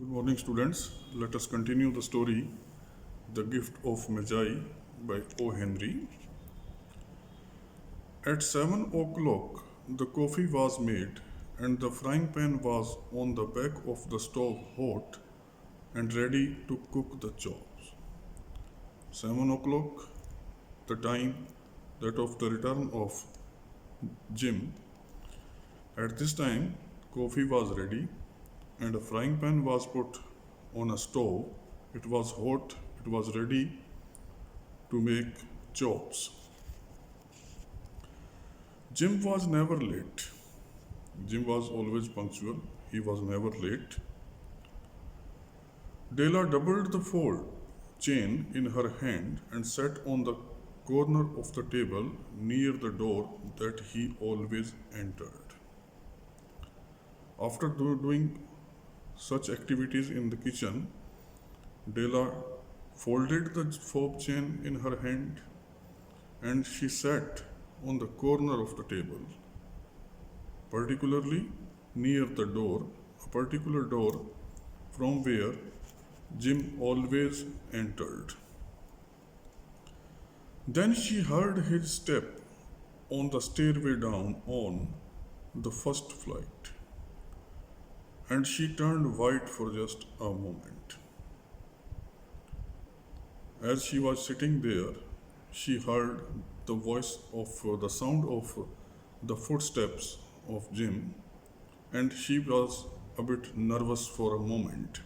Good morning, students. Let us continue the story The Gift of Magi by O. Henry. At 7 o'clock, the coffee was made and the frying pan was on the back of the stove hot and ready to cook the chops. 7 o'clock, the time that of the return of Jim. At this time, coffee was ready and a frying pan was put on a stove. It was hot, it was ready to make chops. Jim was never late. Jim was always punctual. He was never late. Della doubled the fold chain in her hand and sat on the corner of the table near the door that he always entered. After doing such activities in the kitchen, Della folded the fob chain in her hand and she sat on the corner of the table, particularly near the door, a particular door from where Jim always entered. Then she heard his step on the stairway down on the first flight, and she turned white for just a moment. As she was sitting there, she heard the sound of the footsteps of Jim, and she was a bit nervous for a moment.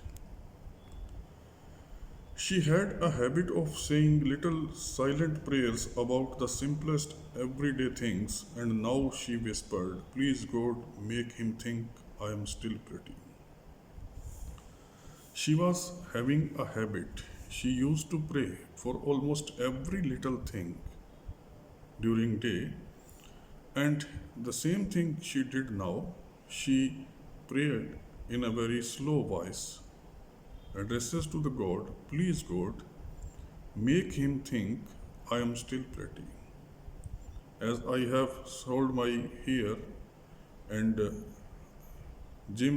She had a habit of saying little silent prayers about the simplest everyday things, and now she whispered, "Please, God, make him think I am still pretty." She was having a habit. She used to pray for almost every little thing during day, and the same thing she did now. She prayed in a very slow voice, addresses to the God, "Please, God, make him think I am still pretty. As I have sold my hair, and Jim,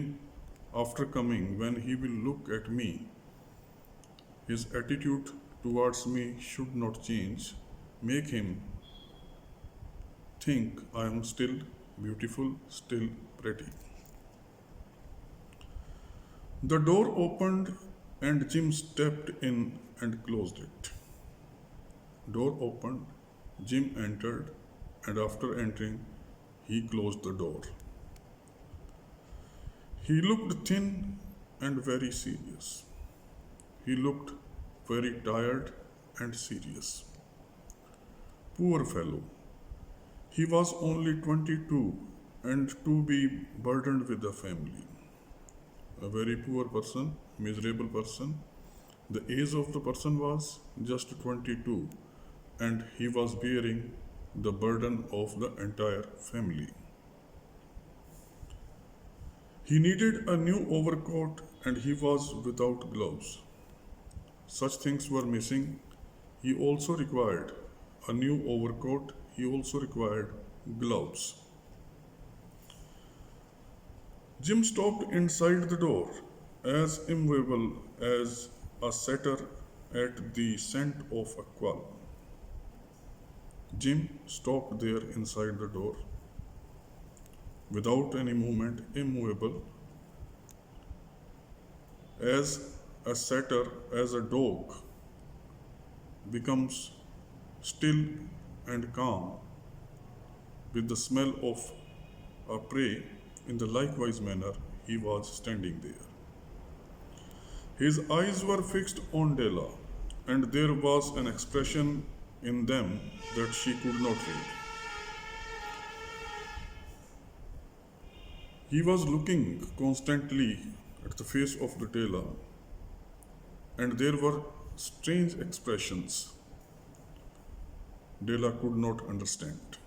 after coming, when he will look at me, his attitude towards me should not change. Make him think I am still beautiful, still pretty." The door opened and Jim stepped in and closed it. Door opened, Jim entered, and after entering, he closed the door. He looked thin and very serious. He looked very tired and serious. Poor fellow. He was only 22 and to be burdened with a family. A very poor person, miserable person. The age of the person was just 22 and he was bearing the burden of the entire family. He needed a new overcoat and he was without gloves. Such things were missing. He also required a new overcoat. He also required gloves. Jim stopped inside the door, as immovable as a setter at the scent of a quail. Jim stopped there inside the door, without any movement, immovable, as a setter, as a dog becomes still and calm with the smell of a prey. In the likewise manner, he was standing there. His eyes were fixed on Della, and there was an expression in them that she could not read. He was looking constantly at the face of the Della, and there were strange expressions Della could not understand.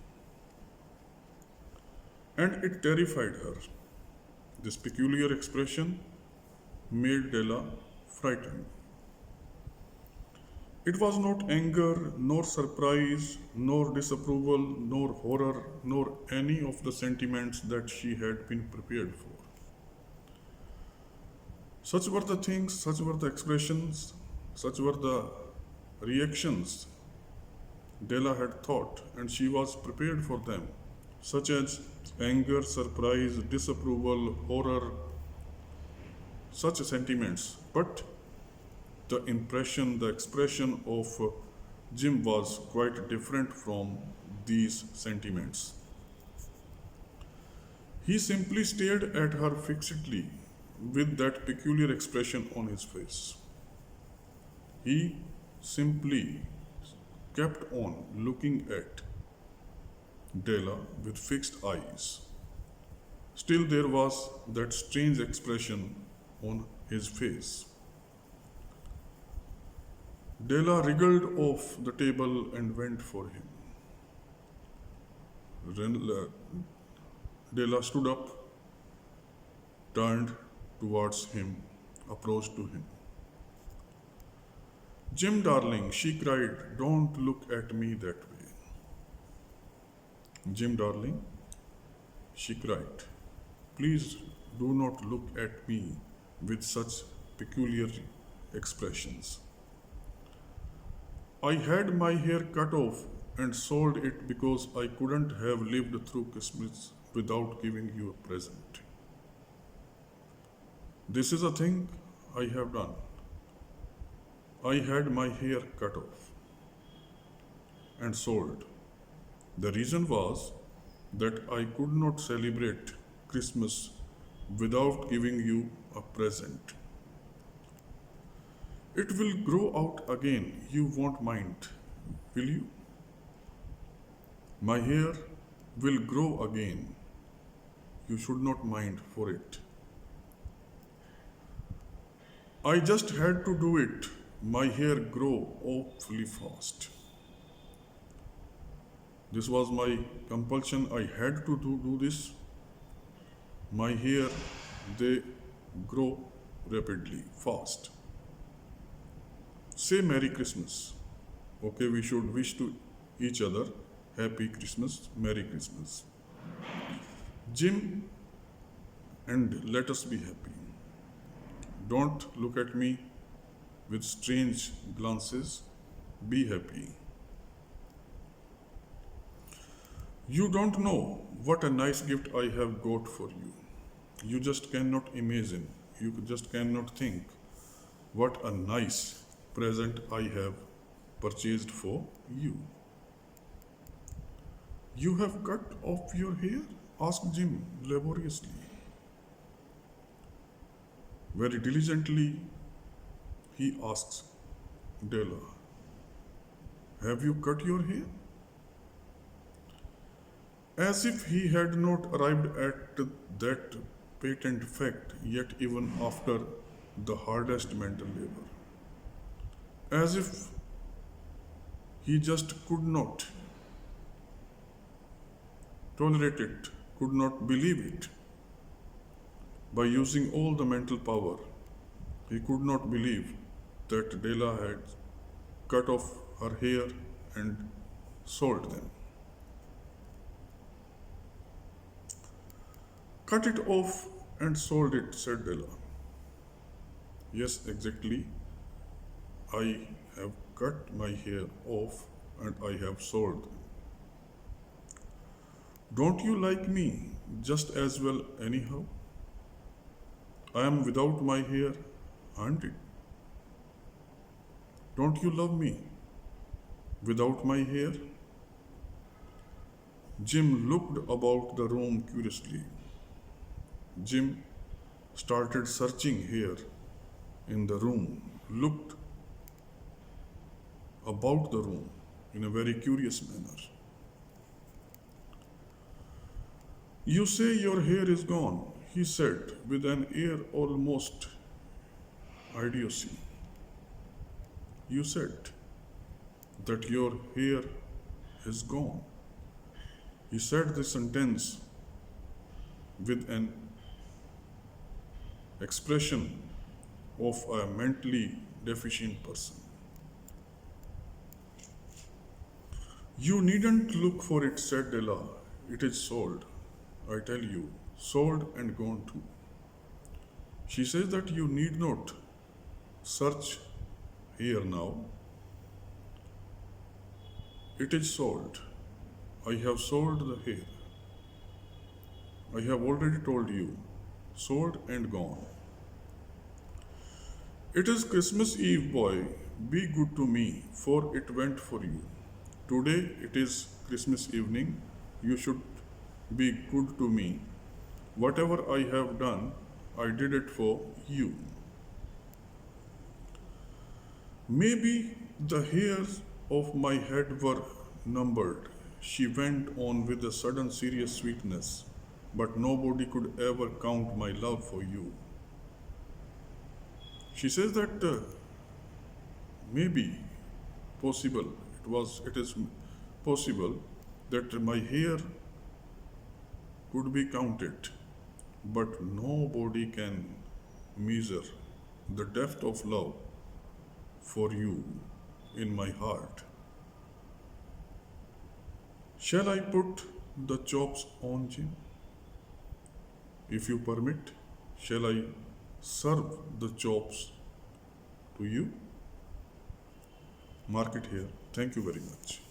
And it terrified her. This peculiar expression made Della frightened. It was not anger, nor surprise, nor disapproval, nor horror, nor any of the sentiments that she had been prepared for. Such were the things, such were the expressions, such were the reactions Della had thought, and she was prepared for them, such as anger, surprise, disapproval, horror, such sentiments. But the impression, the expression of Jim was quite different from these sentiments. He simply stared at her fixedly with that peculiar expression on his face. He simply kept on looking at Della with fixed eyes. Still, there was that strange expression on his face. Della wriggled off the table and went for him. Della stood up, turned towards him, approached to him. Jim, darling, she cried, don't look at me that way. Jim, darling, she cried, please do not look at me with such peculiar expressions. I had my hair cut off and sold it because I couldn't have lived through Christmas without giving you a present. This is a thing I have done. I had my hair cut off and sold. The reason was that I could not celebrate Christmas without giving you a present. It will grow out again. You won't mind, will you? My hair will grow again. You should not mind for it. I just had to do it. My hair grew awfully fast. This was my compulsion. I had to do this. My hair, they grow rapidly, fast. Say Merry Christmas. Okay, we should wish to each other Happy Christmas, Merry Christmas. Jim, and let us be happy. Don't look at me with strange glances. Be happy. You don't know what a nice gift I have got for you. You just cannot imagine. You just cannot think what a nice present I have purchased for you. You have cut off your hair? Asked Jim laboriously. Very diligently, he asks Della, have you cut your hair? As if he had not arrived at that patent fact yet, even after the hardest mental labor. As if he just could not tolerate it, could not believe it. By using all the mental power, he could not believe that Della had cut off her hair and sold them. Cut it off and sold it, said Della. Yes, exactly. I have cut my hair off and I have sold them. Don't you like me just as well anyhow? I am without my hair, aren't it? Don't you love me without my hair? Jim looked about the room curiously. Jim started searching here in the room, looked about the room in a very curious manner. You say your hair is gone, he said with an air almost idiocy. You said that your hair is gone. He said this sentence with an expression of a mentally deficient person. You needn't look for it, said Della. It is sold. I tell you, sold and gone too. She says that you need not search here now. It is sold. I have sold the hair. I have already told you. Sold and gone. It is Christmas Eve, boy. Be good to me, for it went for you. Today it is Christmas evening. You should be good to me. Whatever I have done, I did it for you. Maybe the hairs of my head were numbered, she went on with a sudden serious sweetness, but nobody could ever count my love for you. She says that maybe it is possible that my hair could be counted, but nobody can measure the depth of love for you in my heart. Shall I put the chops on, Jim? If you permit, shall I serve the chops to you? Mark it here. Thank you very much.